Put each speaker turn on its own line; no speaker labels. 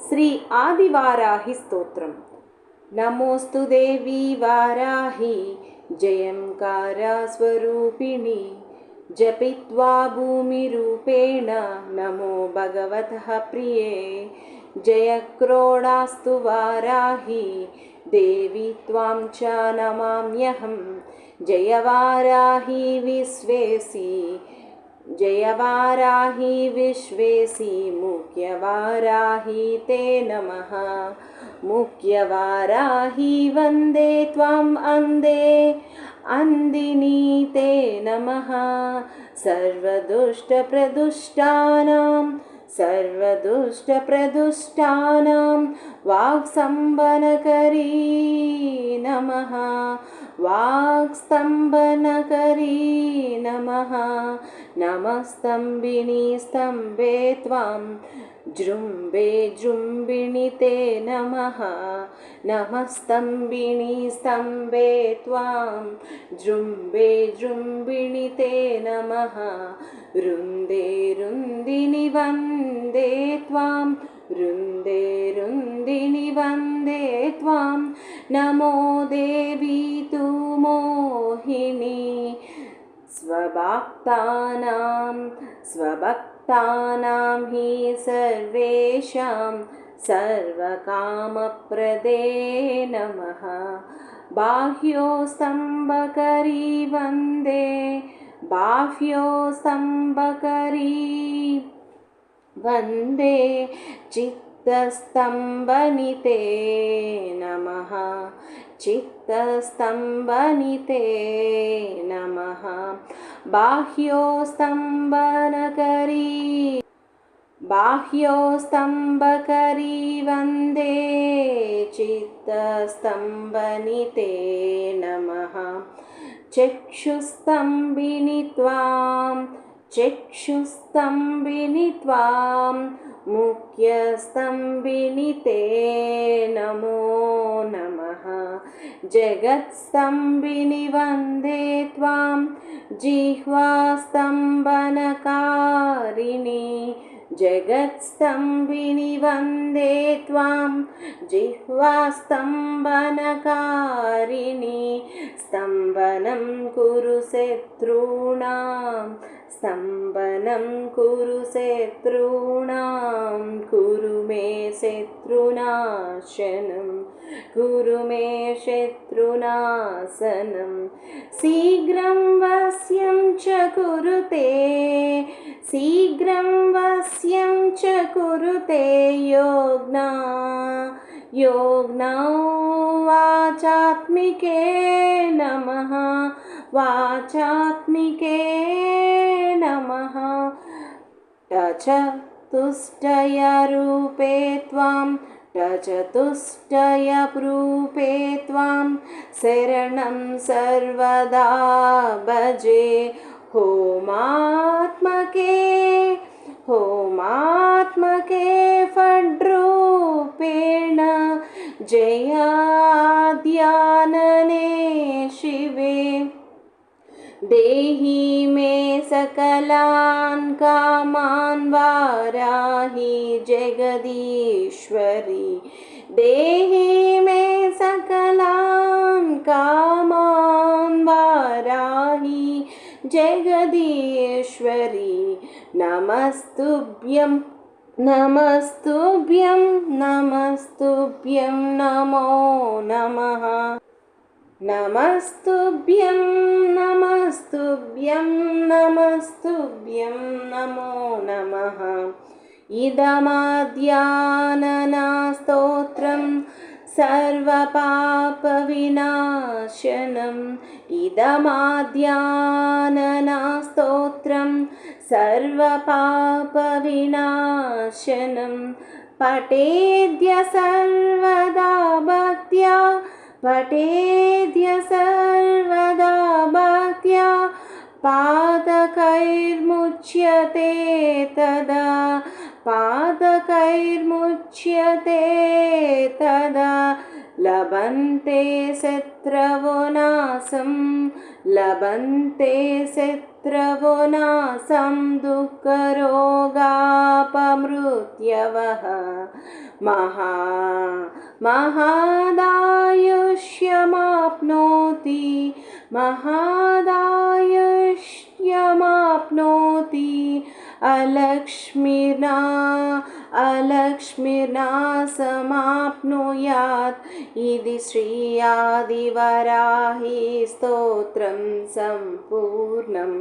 श्री आदिवाराहि स्तोत्रम्। नमोस्तु देवी वाराहि जयंकारास्वरूपिणि जपित्वा भूमिरूपेण नमो भगवतः प्रिये। जयक्रोडास्तु वाराहि देवी त्वां च नमाम्यहं। जयवाराहि विश्वेसि जयवाराहि विश्वेसि मुख्यवाराहि ते नमः। मुख्यवाराहि वन्दे त्वाम् अन्धे अन्दिनी ते नमः। सर्वदुष्टप्रदुष्टानां वाक्सम्बनकरी नमः। वाक्स्तम्भनकरी नमः। नमस्तम्बिनी स्तम्भे त्वां जृम्भे जृम्भिणि ते नमः। नमस्तम्बिनी स्तम्भे त्वां जृम्भे जृम्भिणि ते नमः। रुन्दे रुन्दिनि वन्दे त्वां रुन्दे रुन्दिनि वन्दे त्वां। नमो देवी तु मोहिनी स्वभक्तानां हि सर्वेषां सर्वकामप्रदे नमः। बाह्योस्तम्भकरी वन्दे बाह्योस्तम्भकरी वन्दे चित्तस्तम्भनि ते नमः। चित्तस्तम्भनि ते नमः। बाह्योस्तम्भकरी वन्दे चित्तस्तम्भनि ते नमः। चक्षुस्तम्भिनि त्वां मुख्यस्तम्भिनि ते नमो नमः। जगत्स्तम्भिनि वन्दे त्वां जिह्वास्तम्भनकारिणि। जगत्स्तम्भिनि वन्दे त्वां जिह्वास्तम्भनकारिणि। स्तम्भनं कुरु शत्रूणां स्तम्भनं कुरु शत्रूणां। कुरु मे शत्रुनाशनं कुरु मे शत्रुनाशनं। शीघ्रं वश्यं च कुरुते शीघ्रं वश्यं च कुरुते योग्नौ वाचात्मिके नमः। वाचात्मिके नमः। चतुष्टयरूपे त्वां चतुष्टयरूपे त्वां शरणं सर्वदा भजे। होमात्मके फड्रूपेण जयाद्यानने शिवे। देहि मे सकलान् कामान् वाराहि जगदीश्वरी। देहि मे सकलान् कामान् वाराहि जगदीश्वरी। नमस्तुभ्यं नमस्तुभ्यं नमस्तुभ्यं नमो नमः। नमस्तुभ्यं नमस्तुभ्यं नमस्तुभ्यं नमो नमः। इदमाद्याननास्तोत्रं सर्वपापविनाशनम्। इदमाद्याननास्तोत्रं सर्वपापविनाशनं। पठेद्य सर्वदा भक्त्या पठेद्य सर्वदा भक्त्या पादकैर्मुच्यते तदा पादकैर्मुच्यते तदा। लभन्ते शत्रवो नाशं लभन्ते शत्रवो नाशं दुःखरोगापमृत्यवः महादायुष्यमाप्नोति अलक्ष्मीर्नाशमाप्नुयात् इति श्री आदिवराही स्तोत्रं सम्पूर्णम्।